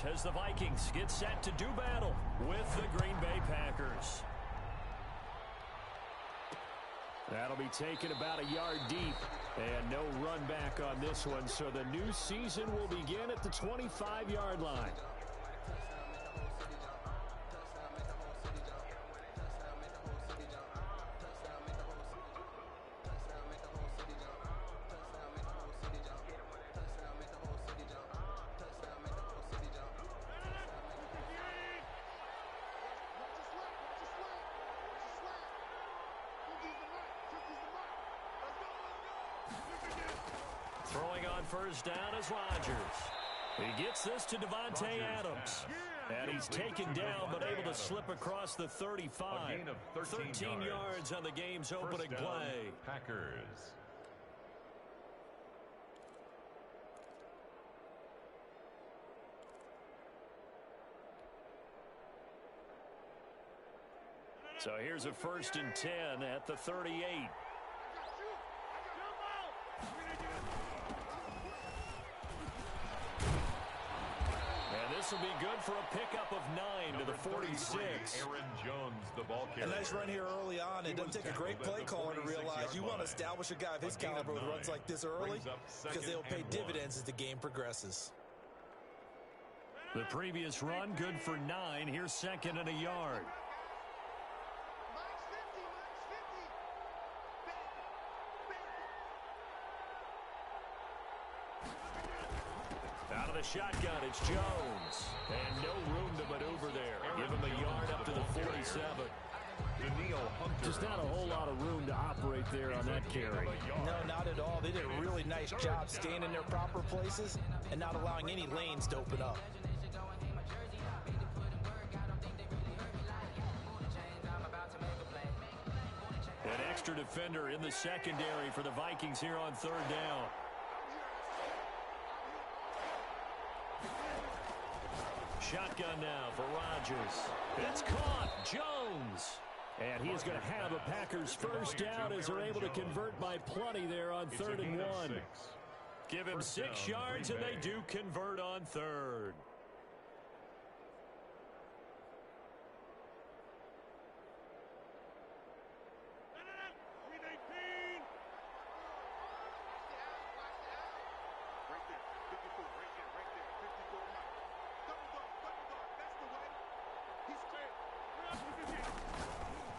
as the Vikings get set to do battle with the Green Bay Packers. That'll be taken about a yard deep. And no run back on this one, so the new season will begin at the 25-yard line. Throwing on first down is Rodgers. He gets this to Davante Adams. And he's taken down but able to slip across the 35. 13 yards on the game's opening play. Packers. So here's a 1st and 10 at the 38. This will be good for a pickup of 9 to the 46. Aaron Jones, the ball carrier. A nice run here early on. It doesn't take a great play caller to realize you want to establish a guy of his caliber with runs like this early because they'll pay dividends as the game progresses. The previous run good for 9. Here's 2nd and a yard. Out of the shotgun, it's Jones. And no room to maneuver there. Give him a yard up to the 47. Just not a whole lot of room to operate there on that carry. No, not at all. They did a really nice job staying in their proper places and not allowing any lanes to open up. An extra defender in the secondary for the Vikings here on 3rd down. Shotgun now for Rodgers. It's caught. Jones. And he is going to have a Packers first down as they're able to convert by plenty there on 3rd and 1. Give him 6 yards and they do convert on 3rd.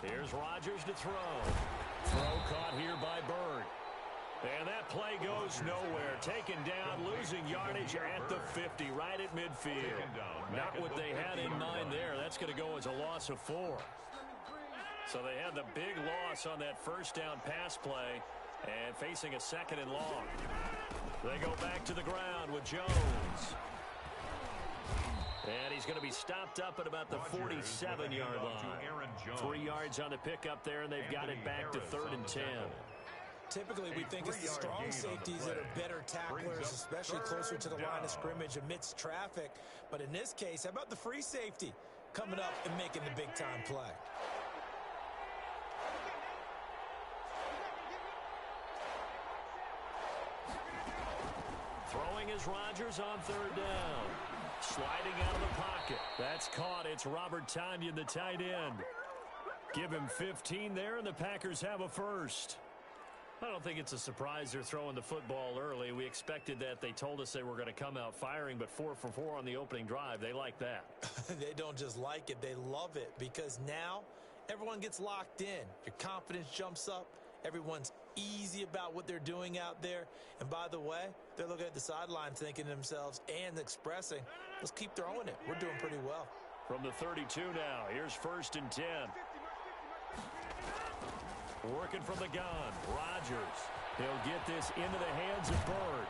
Here's Rodgers to throw. Throw caught here by Bird. And that play goes nowhere. Taken down, losing yardage at the 50, right at midfield. Not what they had in mind there. That's going to go as a loss of 4. So they had the big loss on that first down pass play and facing a 2nd and long. They go back to the ground with Jones. And he's going to be stopped up at about the 47-yard line. 3 yards on the pickup there, and they've got it back to 3rd and 10. Typically, we think it's the strong safeties that are better tacklers, especially closer to the line of scrimmage amidst traffic. But in this case, how about the free safety coming up and making the big-time play? Throwing is Rodgers on 3rd down. Sliding out of the pocket. That's caught. It's Robert Tonyan, the tight end. Give him 15 there, and the Packers have a first. I don't think it's a surprise they're throwing the football early. We expected that. They told us they were going to come out firing, but 4 for 4 on the opening drive. They like that. They don't just like it. They love it because now everyone gets locked in. Your confidence jumps up. Everyone's easy about what they're doing out there. And by the way, they're looking at the sideline thinking to themselves and expressing, let's keep throwing it. We're doing pretty well. From the 32 now, here's 1st and 10. Working from the gun, Rodgers. He'll get this into the hands of Bird.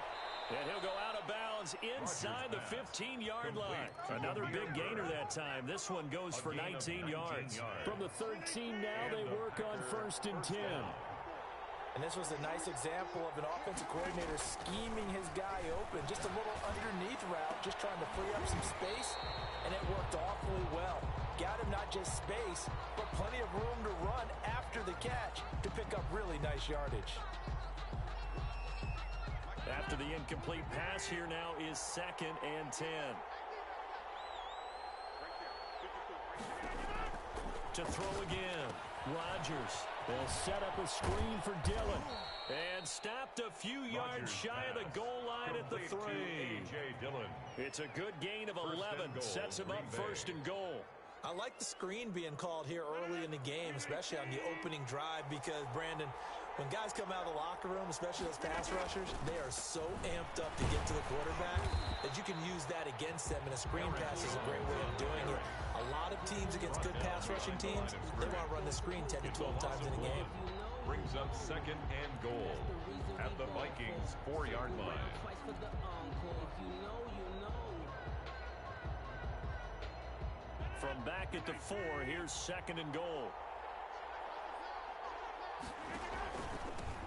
And he'll go out of bounds inside the 15-yard line. Another big gainer that time. This one goes for 19 yards. From the 13 now, they work on 1st and 10. And this was a nice example of an offensive coordinator scheming his guy open. Just a little underneath route, just trying to free up some space, and it worked awfully well. Got him not just space, but plenty of room to run after the catch to pick up really nice yardage. After the incomplete pass, here now is 2nd and 10. To throw again. Rodgers will set up a screen for Dillon. And stopped a few yards shy of the goal line at the 3. It's a good gain of 11. Sets him up first and goal. I like the screen being called here early in the game, especially on the opening drive, because, Brandon, when guys come out of the locker room, especially those pass rushers, they are so amped up to get to the quarterback that you can use that against them, and a screen pass is a great way of doing it. A lot of teams against good pass rushing teams, they want to run the screen 10 to 12 times in a game. Brings up second and goal at the Vikings 4-yard line. From back at the 4, here's second and goal.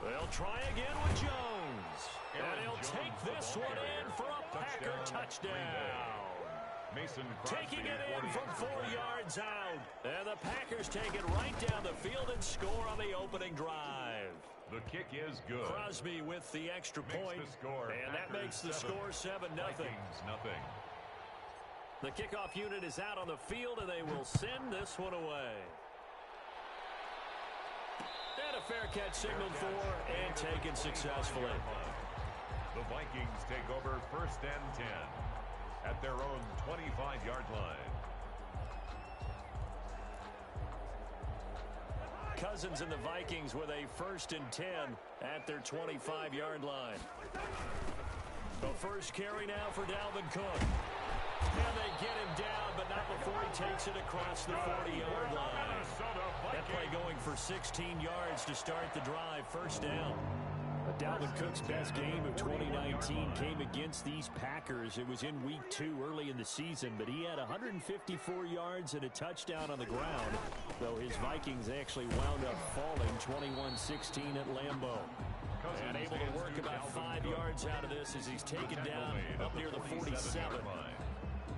They'll try again with Jones. And he'll take this one in for a Packer touchdown. Taking it in from 4 yards out. And the Packers take it right down the field and score on the opening drive. The kick is good. Crosby with the extra point. And that makes the score 7-0. The kickoff unit is out on the field, and they will send this one away. And a fair catch signaled for and taken successfully. The Vikings take over first and 10 at their own 25-yard line. Cousins and the Vikings with a first and 10 at their 25-yard line. The first carry now for Dalvin Cook. And they get him down, but not before he takes it across the 40-yard line. That play going for 16 yards to start the drive. First down. Dalvin Cook's best game of 2019 came against these Packers. It was in week 2 early in the season, but he had 154 yards and a touchdown on the ground, though his Vikings actually wound up falling 21-16 at Lambeau. And able to work about 5 yards out of this as he's taken down up near the 47.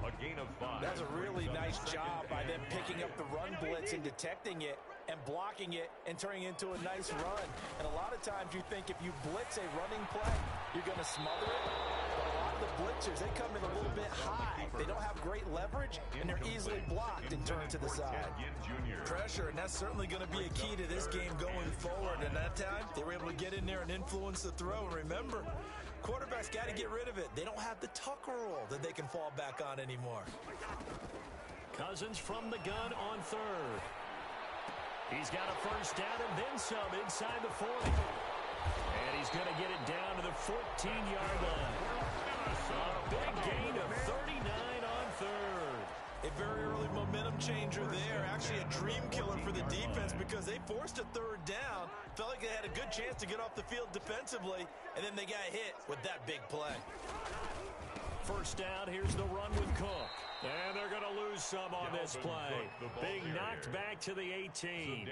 A gain of 5. That's a really nice job by them picking up the run blitz and detecting it and blocking it and turning it into a nice run. And a lot of times you think if you blitz a running play, you're going to smother it. But a lot of the blitzers, they come in a little bit high. They don't have great leverage, and they're easily blocked and turned to the side. Pressure, and that's certainly going to be a key to this game going forward. And that time, they were able to get in there and influence the throw. And remember, quarterbacks got to get rid of it. They don't have the tuck rule that they can fall back on anymore. Cousins from the gun on third. He's got a first down and then some inside the 40. And he's going to get it down to the 14-yard line. A big gain of 39 on third. A very early momentum changer there. Actually a dream killer for the defense because they forced a third down. Felt like they had a good chance to get off the field defensively, and then they got hit with that big play. First down, here's the run with Cook. And they're going to lose some on this play. Being knocked back to the 18.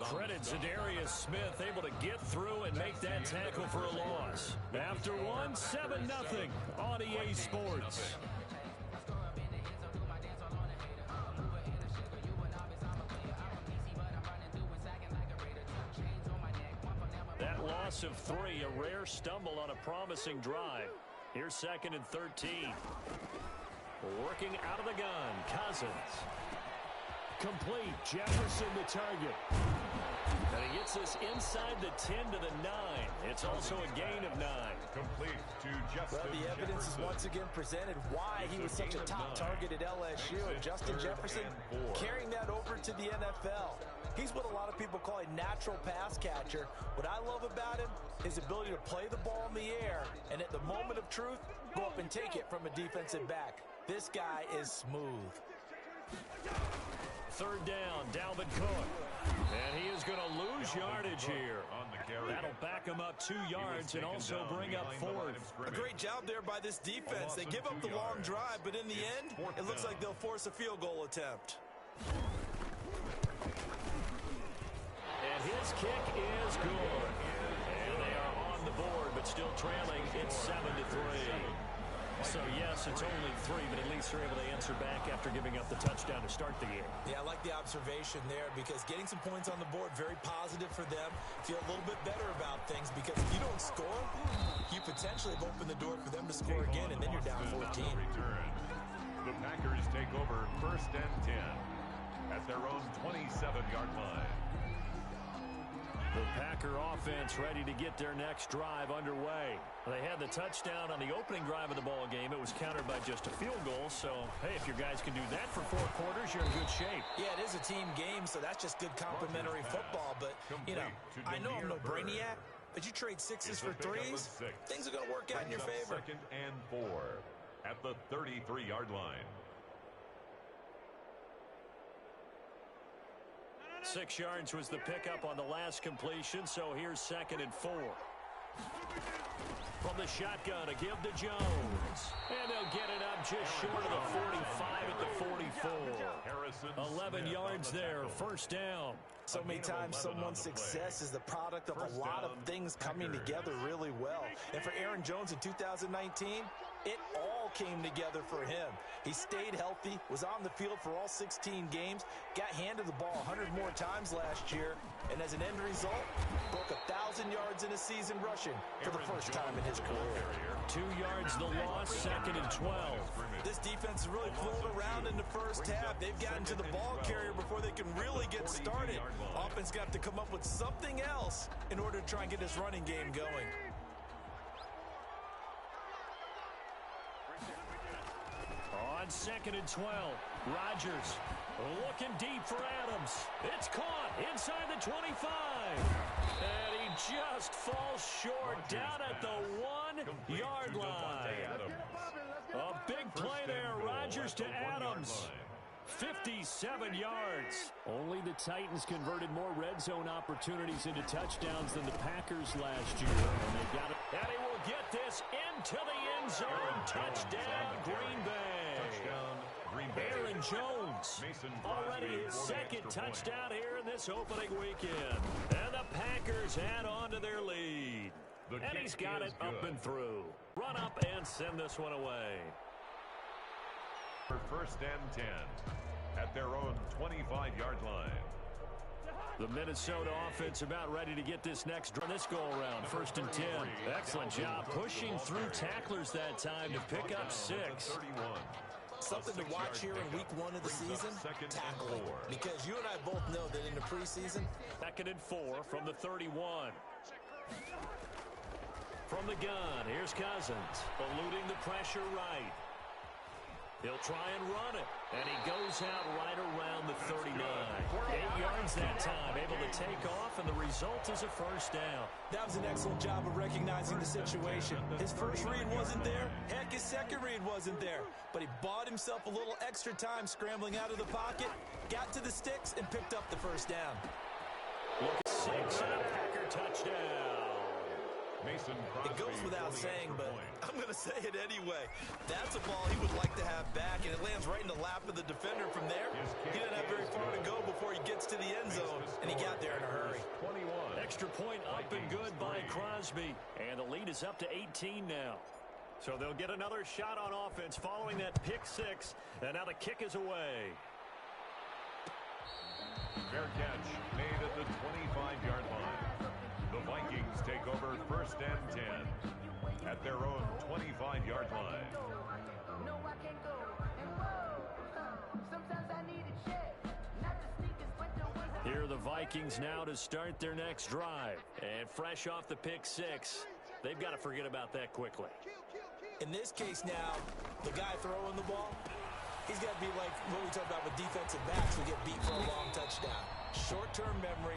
Credit Za'Darius Smith, able to get through and make that tackle for a loss. After one, 7-0 on EA Sports. That loss of 3, a rare stumble on a promising drive. Here's second and 13. Working out of the gun, Cousins. Complete, Jefferson the target. And he gets this inside the 10 to the 9. It's also a gain of 9. Complete to Justin Well, the evidence is once again presented why he was such a top target at LSU. And Justin Jefferson carrying that over to the NFL. He's what a lot of people call a natural pass catcher. What I love about him is his ability to play the ball in the air and at the moment of truth, go up and take it from a defensive back. This guy is smooth. Third down, Dalvin Cook. And he is going to lose yardage here. That'll back him up 2 yards and also bring up fourth. A great job there by this defense. They give up the long drive, but in the end, it looks like they'll force a field goal attempt. And his kick is good. And they are on the board, but still trailing. It's 7-3. So, yes, it's only 3, but at least they're able to answer back after giving up the touchdown to start the game. Yeah, I like the observation there because getting some points on the board, very positive for them. Feel a little bit better about things because if you don't score, you potentially have opened the door for them to score again, and then you're down 14. The Packers take over first first and 10 at their own 27-yard line. The Packer offense ready to get their next drive underway. They had the touchdown on the opening drive of the ball game. It was countered by just a field goal. So, hey, if your guys can do that for 4 quarters, you're in good shape. Yeah, it is a team game, so that's just good complimentary football. But, you know, I know I'm no brainiac, but you trade sixes for threes, things are going to work out in your favor. Second and 4 at the 33-yard line. 6 yards was the pickup on the last completion, so here's 2nd and 4. From the shotgun, a give to Jones. And they'll get it up just short of the 45 at the 44. 11 yards there, first down. So many times someone's success is the product of a lot of things coming together really well. And for Aaron Jones in 2019, it all came together for him. He stayed healthy, was on the field for all 16 games, got handed the ball 100 more times last year, and as an end result, broke 1,000 yards in a season rushing for the first time in his career. 2 yards the loss, 2nd and 12. This defense has really floated around in the first half. They've gotten to the ball carrier before they can really get started. Offense got to come up with something else in order to try and get this running game going. On 2nd and 12, Rodgers looking deep for Adams. It's caught inside the 25. And he just falls short down at the 1-yard line. A big play there, Rodgers to Adams. 57 yards. Only the Titans converted more red zone opportunities into touchdowns than the Packers last year. And they got it. And he will get this into the end zone. Touchdown, Green Bay. Aaron Jones already his 2nd touchdown here in this opening weekend. And the Packers add on to their lead. And he's got it up and through. Run up and send this one away. For first and 10 at their own 25-yard line. The Minnesota offense about ready to get this go around. 1st and 10. Excellent job pushing through tacklers that time to pick up 6. Something to watch here in week 1 of the season, tackling. Because you and I both know that in the preseason. 2nd and 4 from the 31. From the gun, here's Cousins, eluding the pressure right. He'll try and run it, and he goes out right around the 39. 8 yards that time, able to take off, and the result is a first down. That was an excellent job of recognizing the situation. His first read wasn't there. Heck, his second read wasn't there. But he bought himself a little extra time scrambling out of the pocket, got to the sticks, and picked up the first down. Look at 6 and a Packer touchdown. It goes without saying, but I'm going to say it anyway. That's a ball he would like to have back, and it lands right in the lap of the defender from there. He didn't have very far to go before he gets to the end zone, and he got there in a hurry. Extra point up and good by Crosby, and the lead is up to 18 now. So they'll get another shot on offense following that pick 6, and now the kick is away. Fair catch made at the 25-yard line. The Vikings take over 1st and 10 at their own 25-yard line. Here are the Vikings now to start their next drive. And fresh off the pick 6, they've got to forget about that quickly. In this case now, the guy throwing the ball, he's got to be like what we talked about with defensive backs who get beat for a long touchdown. Short-term memory,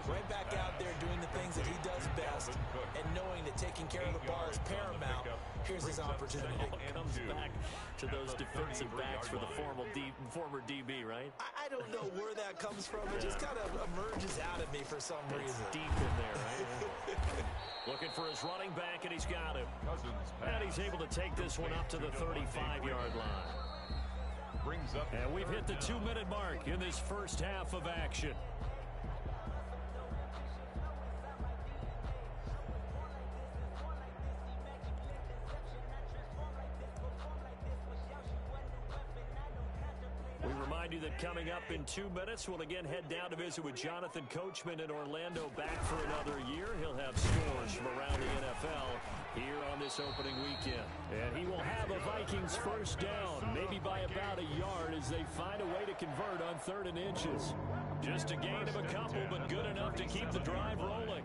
right back out there doing the things that he does best, and knowing that taking care of the ball is paramount. Here's his opportunity. It comes back to those defensive backs for the former DB, right? I don't know where that comes from. It just kind of emerges out of me for some reason. It's deep in there, right? Looking for his running back, and he's got him. And he's able to take this one up to the 35-yard line. And we've hit the 2-minute mark in this first half of action. We remind remind you that coming up in 2 minutes, we'll again head down to visit with Jonathan Coachman in Orlando, back for another year. He'll have scores from around the NFL here on this opening weekend. And he will have a Vikings first down, maybe by about a yard, as they find a way to convert on 3rd and inches. Just a gain of a couple, but good enough to keep the drive rolling.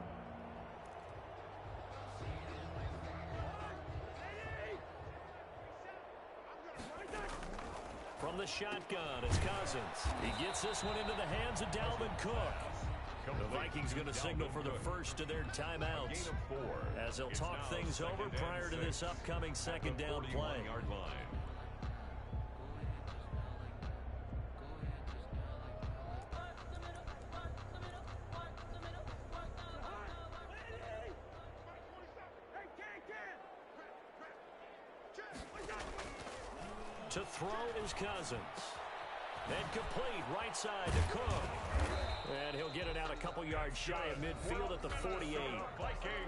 From the shotgun, it's Cousins. He gets this one into the hands of Dalvin Cook. The Vikings going to signal for the first of their timeouts as they'll talk things over prior to this upcoming second down play. To throw is Cousins. Then complete right side to Cook. And he'll get it out a couple yards shy of midfield at the 48.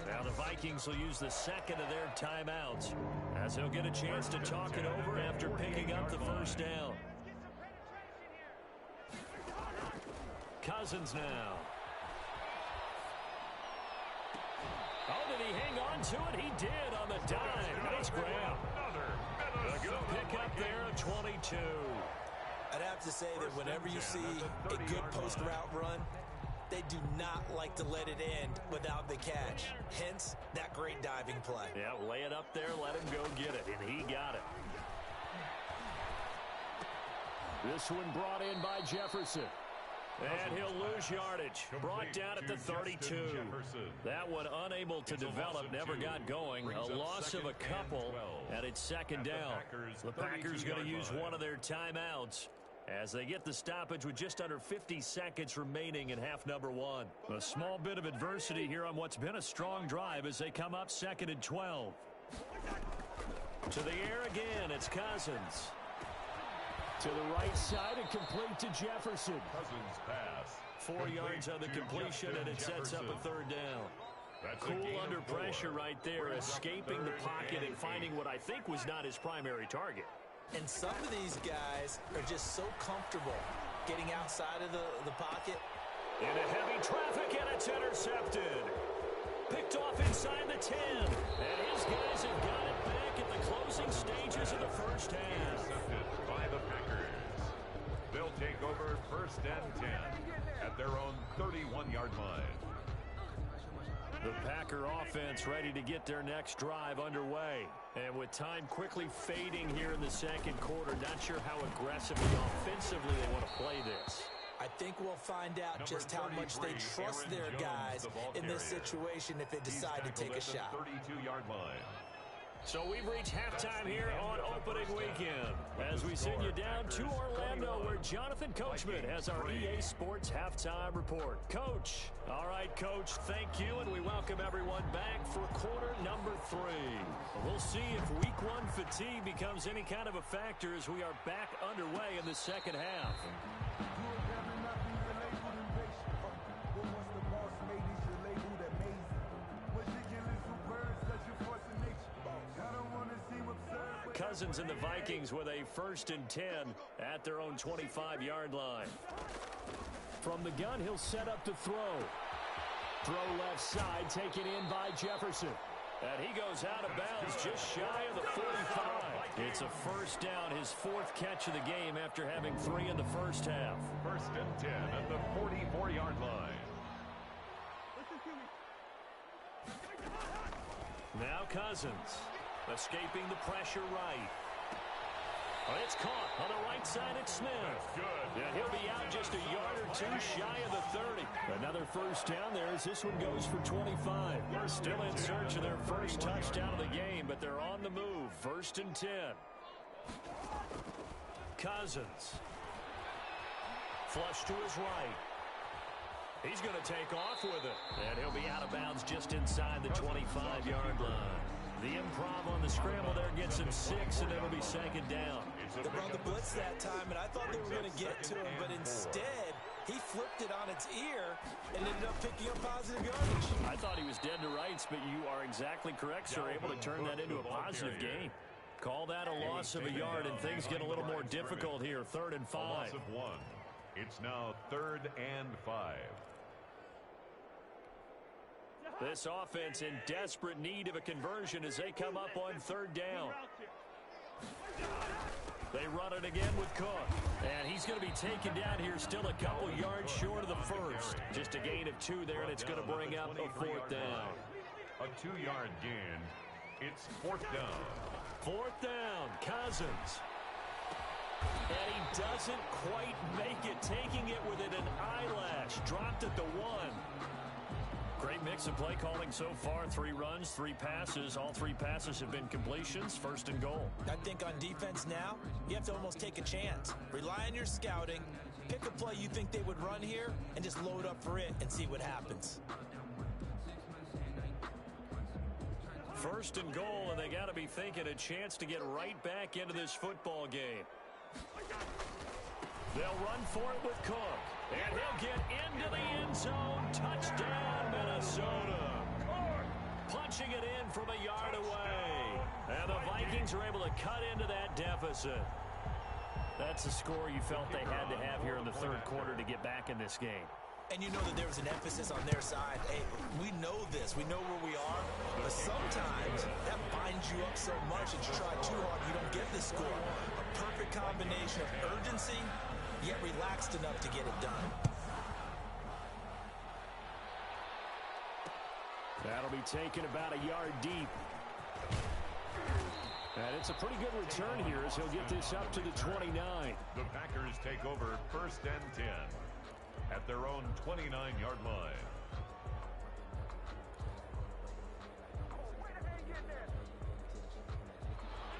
Now the Vikings will use the second of their timeouts as he'll get a chance to talk it over after picking up the first down. Cousins now. Oh, did he hang on to it? He did on the dime. Nice grab. A good pickup there at 22. I'd have to say that whenever you see a good post route run, they do not like to let it end without the catch. Hence, that great diving play. Yeah, lay it up there, let him go get it, and he got it. This one brought in by Jefferson. And he'll lose yardage. Brought down at the 32. That one unable to develop, never got going. A loss of a couple, and it's second down. The Packers going to use one of their timeouts as they get the stoppage with just under 50 seconds remaining in half number 1. A small bit of adversity here on what's been a strong drive as they come up 2nd and 12. To the air again, it's Cousins. To the right side and complete to Jefferson. Cousins pass. 4 yards on the completion, and it sets up a 3rd down. Cool under pressure right there, escaping the pocket and finding what I think was not his primary target. And some of these guys are just so comfortable getting outside of the pocket. Into heavy traffic, and it's intercepted. Picked off inside the 10. And his guys have got it back at the closing stages of the first half. Intercepted by the Packers. They'll take over 1st and 10 at their own 31-yard line. The Packer offense ready to get their next drive underway. And with time quickly fading here in the second quarter, not sure how aggressively offensively they want to play this. I think we'll find out just how much they trust their guys in this situation if they decide to take a shot. 32-yard line. So we've reached halftime here on opening weekend as we send you down to Orlando where Jonathan Coachman has our EA Sports halftime report. Coach. All right, Coach, thank you, and we welcome everyone back for quarter number 3. We'll see if week 1 fatigue becomes any kind of a factor as we are back underway in the second half. Cousins and the Vikings with a 1st and 10 at their own 25-yard line. From the gun, he'll set up to throw. Throw left side, taken in by Jefferson. And he goes out of bounds just shy of the 45. It's a first down, his 4th catch of the game after having 3 in the first half. 1st and 10 at the 44-yard line. Now Cousins. Escaping the pressure right. It's caught on the right side at Smith. That's good. And he'll be out just a yard or 2 shy of the 30. Another first down there as this one goes for 25. They're still in search of their first touchdown of the game, but they're on the move. 1st and 10. Cousins. Flush to his right. He's going to take off with it. And he'll be out of bounds just inside the 25-yard line. The improv on the scramble there gets him 6, and it'll be 2nd down. They brought the blitz that time, and I thought they were going to get to him, but instead, he flipped it on its ear and ended up picking up positive yardage. I thought he was dead to rights, but you are exactly correct, sir. Able to turn that into a positive gain. Call that a loss of a yard, and things get a little more difficult here. 3rd and 5. A loss of 1. It's now 3rd and 5. This offense in desperate need of a conversion as they come up on 3rd down. They run it again with Cook. And he's going to be taken down here, still a couple yards short of the first. Just a gain of 2 there, and it's going to bring up a 4th down. A 2-yard gain. It's 4th down. 4th down, Cousins. And he doesn't quite make it, taking it within an eyelash. Dropped at the 1. Great mix of play calling so far. 3 runs, 3 passes. All 3 passes have been completions. 1st and goal. I think on defense now, you have to almost take a chance. Rely on your scouting. Pick a play you think they would run here and just load up for it and see what happens. 1st and goal, and they got to be thinking a chance to get right back into this football game. They'll run for it with Cook. And they'll get into the end zone. Touchdown, Minnesota. Punching it in from a yard away. And the Vikings are able to cut into that deficit. That's a score you felt they had to have here in the 3rd quarter to get back in this game. And you know that there was an emphasis on their side. Hey, we know this. We know where we are. But sometimes that binds you up so much that you try too hard, you don't get the score. A perfect combination of urgency, yet relaxed enough to get it done. That'll be taken about a yard deep. And it's a pretty good return here as he'll get this up to the 29. The Packers take over 1st and 10 at their own 29-yard line.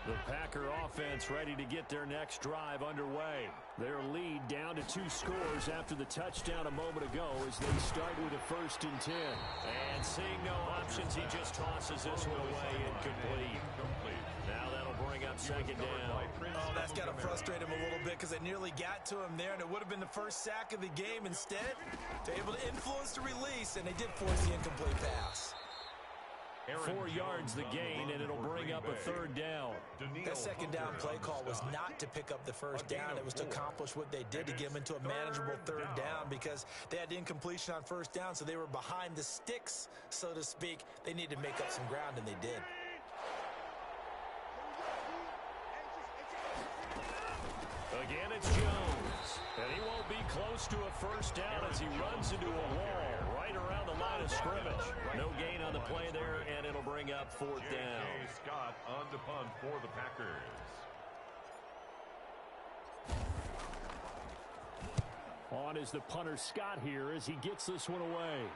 The Packer offense ready to get their next drive underway. Their lead down to 2 scores after the touchdown a moment ago as they start with a 1st and 10. And seeing no options, he just tosses this one away incomplete. Now that'll bring up 2nd down. Oh, that's got to frustrate him a little bit because they nearly got to him there, and it would have been the first sack of the game. Instead, they're able to influence the release, and they did force the incomplete pass. 4 yards the gain, and it'll bring up a 3rd down. That 2nd down play call was not to pick up the 1st down. It was to accomplish what they did to get them into a manageable 3rd down because they had incompletion on 1st down, so they were behind the sticks, so to speak. They needed to make up some ground, and they did. Again, it's Jones. And he won't be close to a 1st down as he runs into a wall right around the line of scrimmage. No gain on the play there, and it'll bring up 4th down. J.J. Scott on the punt for the Packers. On is the punter Scott here as he gets this one away.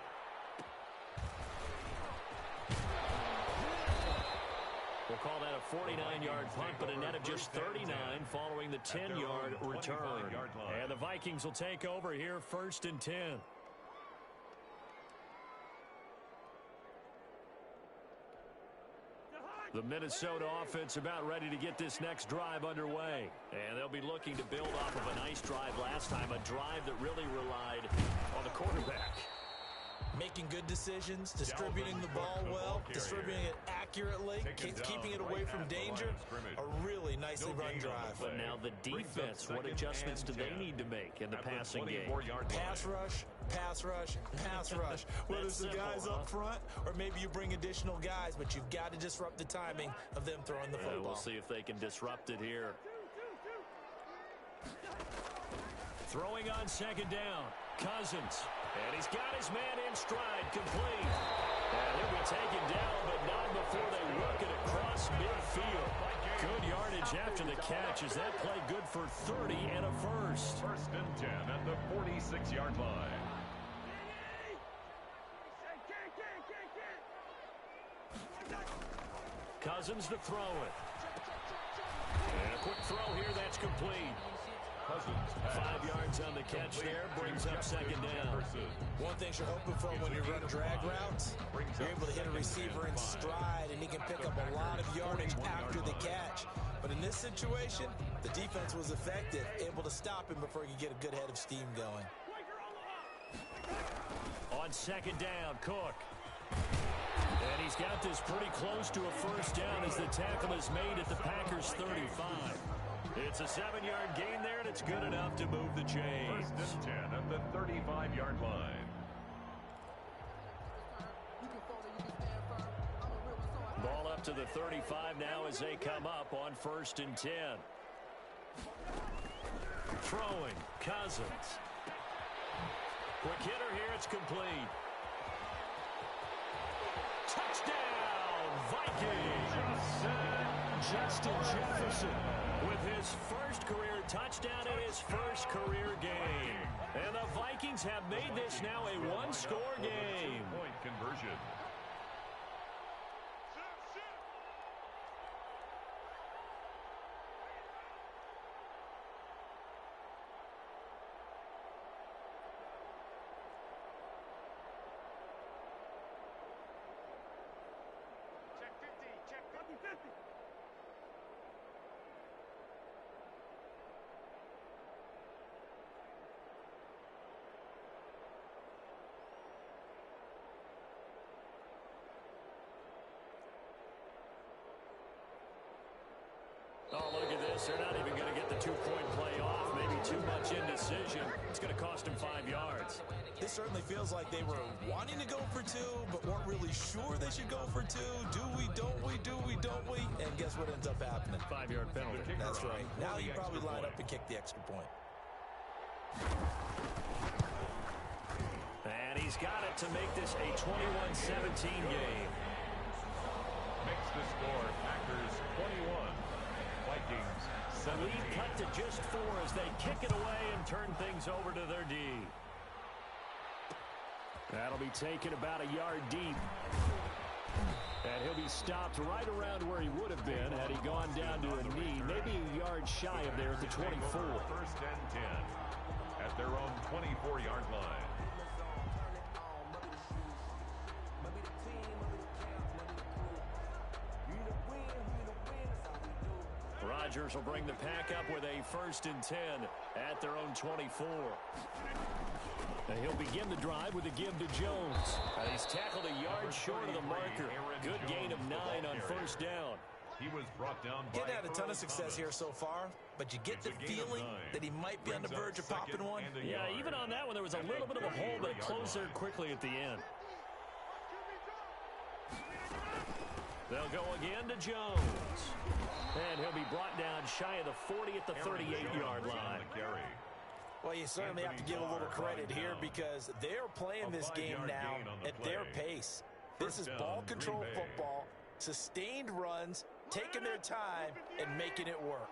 We'll call that a 49-yard punt, but a net of just 39 following the 10-yard return. And the Vikings will take over here 1st and 10. The Minnesota offense about ready to get this next drive underway. And they'll be looking to build off of a nice drive last time, a drive that really relied on the quarterback. Making good decisions, distributing the ball well, distributing it accurately, keeping it away from danger. A really nicely run drive. But now the defense, what adjustments do they need to make in the passing game? Pass rush, pass rush, pass rush. Whether it's the guys up front or maybe you bring additional guys, but you've got to disrupt the timing of them throwing the football. We'll see if they can disrupt it here. Throwing on 2nd down, Cousins. And he's got his man in stride, complete. And he'll be taken down, but not before they work it across midfield. Good yardage after the catch. Is that play good for 30 and a 1st? 1st and 10 at the 46-yard line. Cousins to throw it. And a quick throw here, that's complete. 5 yards on the catch there, brings up 2nd down. One thing you're hoping for when you run drag routes, you're able to hit a receiver in stride, and he can pick up a lot of yardage after the catch. But in this situation, the defense was effective, able to stop him before he could get a good head of steam going. On 2nd down, Cook. And he's got this pretty close to a first down as the tackle is made at the Packers' 35. It's a 7-yard gain there, and it's good enough to move the chains. First and 10 at the 35-yard line. Ball up to the 35 now as they come up on 1st and 10. Throwing, Cousins. Quick hitter here, it's complete. Touchdown, Vikings! Justin Jefferson with his first career touchdown in his first career game. And the Vikings have made this now a one-score game. Point conversion. Oh, look at this. They're not even going to get the two-point play off. Maybe too much indecision. It's going to cost them 5 yards. This certainly feels like they were wanting to go for 2, but weren't really sure they should go for 2. Do we, don't we, do we, don't we? And guess what ends up happening? 5-yard penalty. That's right. Now you probably line up and kick the extra point. And he's got it to make this a 21-17 game. Makes the score Packers 21. Vikings The lead cut to just 4 as they kick it away and turn things over to their D. That'll be taken about a yard deep. And he'll be stopped right around where he would have been had he gone down to a knee, maybe a yard shy of there at the 24. First and 10 at their own 24-yard line. Rodgers will bring the pack up with a 1st and 10 at their own 24. And he'll begin the drive with a give to Jones. He's tackled a yard short of the marker. Good gain of 9 on 1st down. He was brought down by Getting had a ton of success here so far, but you get the feeling that he might be on the verge of popping one. Yeah, even on that one, there was a little bit of a hole, but it closed there quickly at the end. They'll go again to Jones. And he'll be brought down shy of the 40 at the 38-yard line. Well, you certainly have to give a little credit here because they're playing this game now at their pace. This is ball control football, sustained runs, taking their time, and making it work.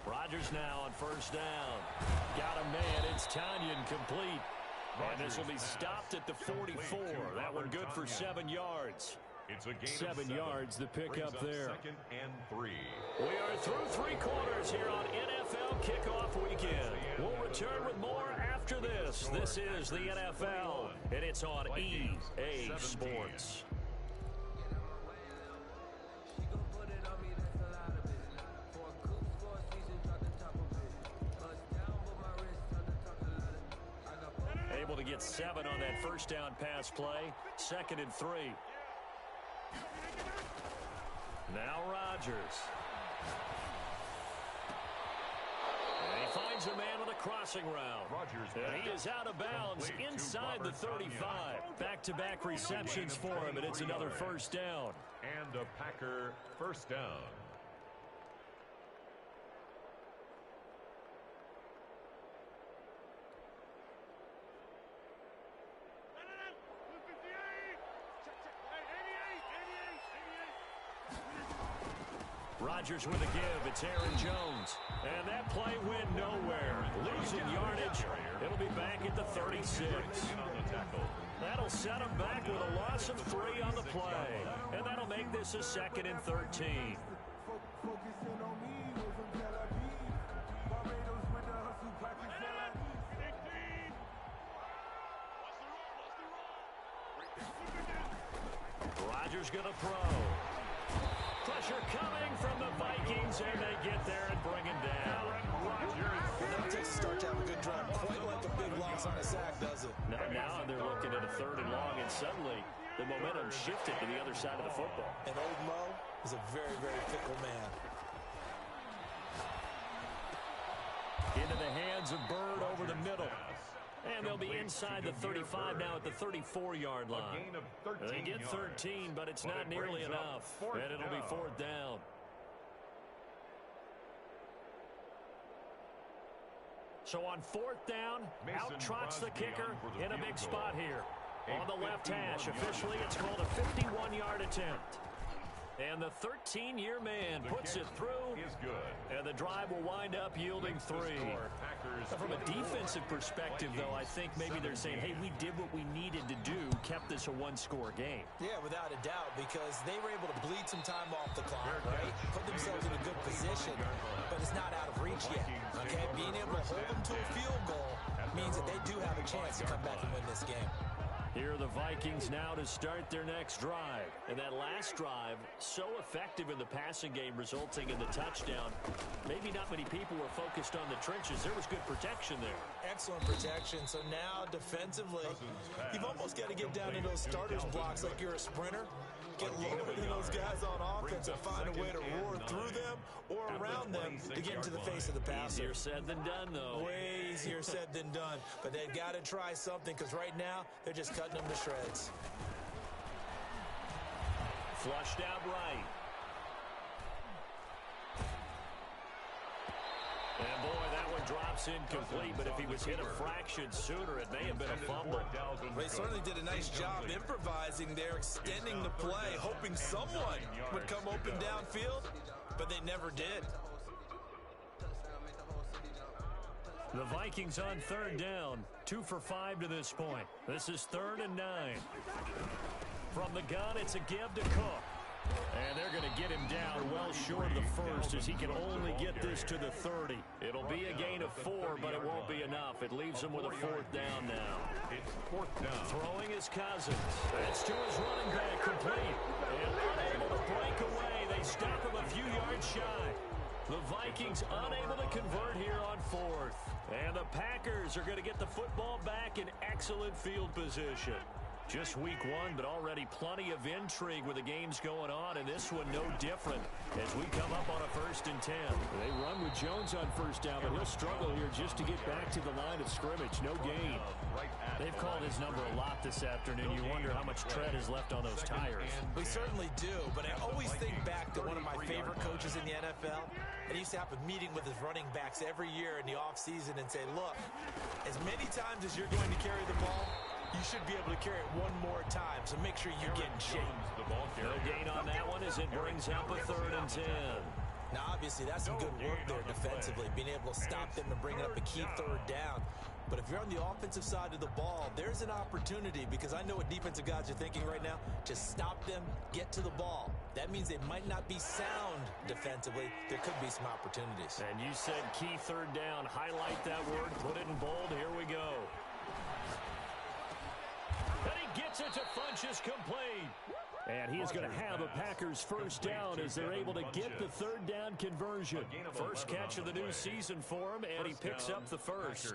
Rodgers now on 1st down. Got a man. It's Tanyan complete. And this will be stopped at the 44. That one good for 7 yards. It's a gain 7 yards, the pickup there. 2nd and 3. We are through 3 quarters here on NFL Kickoff Weekend. We'll return with more after this. This is the NFL, and it's on EA Sports. Able to get 7 on that 1st down pass play. 2nd and 3. Now Rodgers. And he finds a man with a crossing route. And he is out of bounds inside the 35. Back-to-back receptions for him, and it's another 1st down. And a Packer 1st down. Rodgers with a give. It's Aaron Jones. And that play went nowhere. Losing yardage. It'll be back at the 36. That'll set him back with a loss of 3 on the play. And that'll make this a 2nd and 13. Rodgers going to throw. Pressure coming from the Vikings, and they get there and bring him down. It never takes a start to have a good drive. Quite like a big loss on a sack, does it? Now they're looking at a 3rd and long, and suddenly the momentum shifted to the other side of the football. And old Mo is a very, very fickle man. Into the hands of Bird over the middle. And they'll be inside the 35 now at the 34-yard line. They get 13, but it's not nearly enough. And it'll be 4th down. So on 4th down, out trots the kicker in a big spot here. On the left hash, officially it's called a 51-yard attempt. And the 13-year man puts it through, and the drive will wind up yielding 3. From a defensive perspective, though, I think maybe they're saying, hey, we did what we needed to do, kept this a 1-score game. Yeah, without a doubt, because they were able to bleed some time off the clock, right? Put themselves in a good position, but it's not out of reach yet, okay? Being able to hold them to a field goal means that they do have a chance to come back and win this game. Here are the Vikings now to start their next drive. And that last drive, so effective in the passing game, resulting in the touchdown. Maybe not many people were focused on the trenches. There was good protection there. Excellent protection. So now, defensively, you've almost got to get down to those starters blocks like you're a sprinter. Get lower than those guys on offense and find a way to roar through them or around them to get into the face of the passer. Easier said than done, though. Way easier said than done. But they've got to try something because right now they're just cutting them to shreds. Flushed out right. And boy, that one drops incomplete, but if he was hit a fraction sooner, it may have been a fumble. They certainly did a nice job improvising there, extending the play, hoping someone would come open downfield, but they never did. The Vikings on 3rd down, 2 for 5 to this point. This is 3rd and 9. From the gun, it's a give to Cook. And they're going to get him down well short of the first as he can only get this to the 30. It'll be a gain of 4, but it won't be enough. It leaves him with a 4th down now. It's 4th down. Throwing his Cousins. That's to his running back, complete. And unable to break away. They stop him a few yards shy. The Vikings unable to convert here on 4th. And the Packers are going to get the football back in excellent field position. Just week 1, but already plenty of intrigue with the games going on, and this one no different as we come up on a 1st and 10. They run with Jones on 1st down, but he'll struggle here just to get back to the line of scrimmage. No gain. They've called his number a lot this afternoon. You wonder how much tread is left on those tires. We certainly do, but I always think back to one of my favorite coaches in the NFL, and he used to have a meeting with his running backs every year in the offseason and say, look, as many times as you're going to carry the ball, you should be able to carry it one more time, so make sure you get in shape. No gain on that one as it brings up a 3rd and 10. Now, obviously, that's some good work there defensively, being able to stop them and bring up a key 3rd down. But if you're on the offensive side of the ball, there's an opportunity because I know what defensive guys are thinking right now. Just stop them, get to the ball. That means they might not be sound defensively. There could be some opportunities. And you said key 3rd down. Highlight that word, put it in bold. Here we go. And he gets it to Funchess complete. And he is going to have a Packers 1st down as they're able to get the 3rd down conversion. First catch of the new season for him, and he picks up the 1st.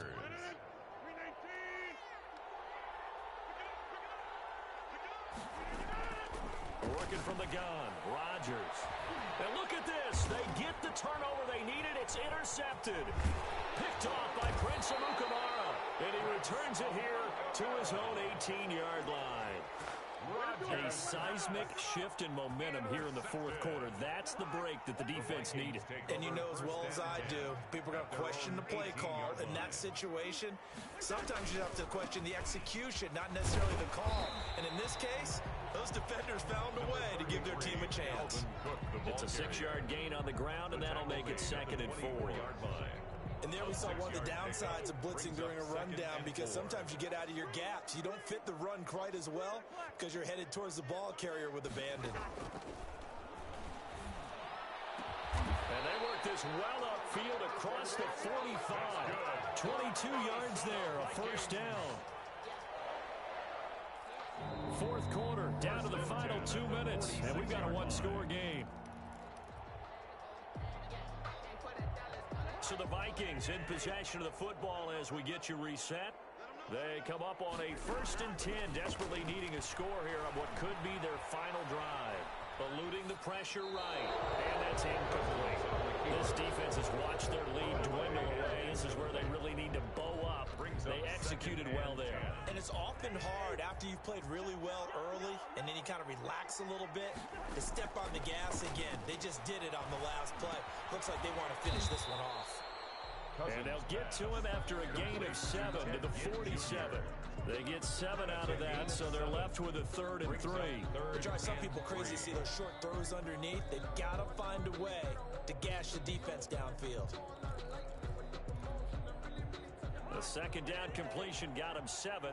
Working from the gun, Rodgers. And look at this. They get the turnover they needed. It's intercepted. Picked off by Prince Amukamara. And he returns it here to his own 18-yard line. A seismic shift in momentum here in the 4th quarter. That's the break that the defense needed. And you know as well as I do, people are going to question the play call in that situation. Sometimes you have to question the execution, not necessarily the call. And in this case, those defenders found a way to give their team a chance. It's a 6-yard gain on the ground, and that'll make it 2nd and 4. And there we saw one of the downsides of blitzing during a rundown because sometimes you get out of your gaps. You don't fit the run quite as well because you're headed towards the ball carrier with abandon. And they work this well upfield across the 45. 22 yards there, a 1st down. Fourth quarter, down to the final 2 minutes, and we've got a one-score game. So the Vikings in possession of the football as we get you reset. They come up on a 1st and 10, desperately needing a score here on what could be their final drive. Eluding the pressure right, and that's incomplete. This defense has watched their lead dwindle away. This is where they really need to bow up. They executed well there. And it's often hard after you've played really well early and then you kind of relax a little bit to step on the gas again. They just did it on the last play. Looks like they want to finish this one off. And they'll get to him after a gain of 7 to the 47. They get 7 out of that, so they're left with a 3rd and 3. It drives some people crazy to see those short throws underneath. They've got to find a way to gash the defense downfield. The second down completion got him 7.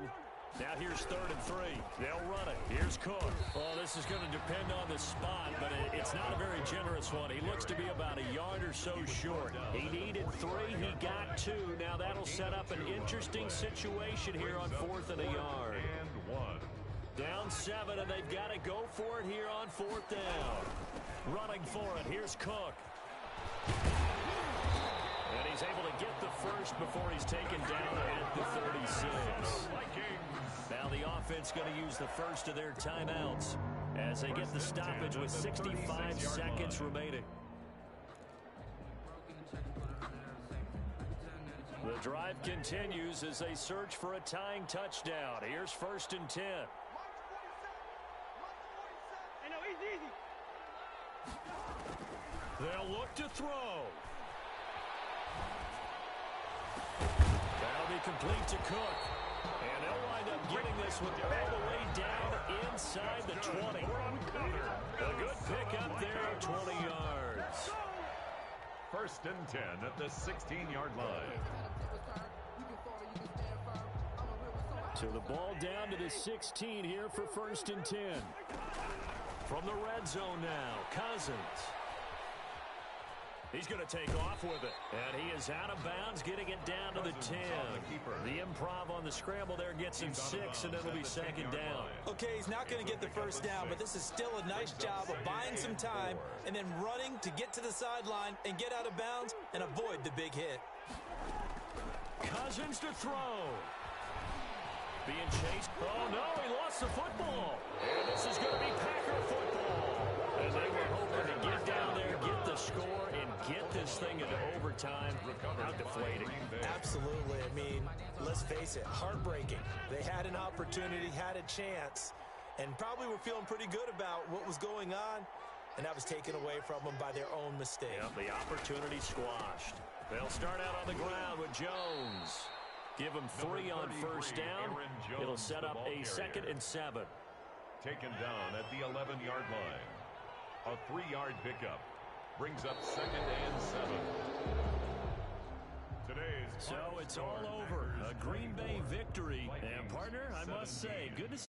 Now here's 3rd and 3. They'll run it. Here's Cook. Oh, this is going to depend on the spot, but it's not a very generous one. He looks to be about a yard or so short. He needed 3. He got 2. Now that'll set up an interesting situation here on 4th and a yard. And 1. Down 7, and they've got to go for it here on 4th down. Running for it. Here's Cook. And he's able to get the first before he's taken down at the 36. Now the offense going to use the first of their timeouts as they get the stoppage with 65 seconds remaining. The drive continues as they search for a tying touchdown. Here's 1st and 10. They'll look to throw. That'll be complete to Cook. And they'll wind up getting this one all the way down inside the 20. A good pickup there at 20 yards. 1st and 10 at the 16-yard line. So the ball down to the 16 here for 1st and 10. From the red zone now, Cousins. He's going to take off with it. And he is out of bounds, getting it down to the 10. The improv on the scramble there gets him 6, and it'll be 2nd down. Okay, he's not going to get the first down, but this is still a nice job of buying some time and then running to get to the sideline and get out of bounds and avoid the big hit. Cousins to throw. Being chased. Oh, no, he lost the football. And this is going to be Packer football. And they were hoping to get down there, get the score, and get this thing into overtime. How deflating. Absolutely. I mean, let's face it, heartbreaking. They had an opportunity, had a chance, and probably were feeling pretty good about what was going on, and that was taken away from them by their own mistake. Yep, the opportunity squashed. They'll start out on the ground with Jones. Give him 3 on 1st down. It'll set up a 2nd and 7. Taken down at the 11-yard line. A 3-yard pickup brings up 2nd and 7. So it's all over. A Green Bay victory. And partner, I must say, good to see.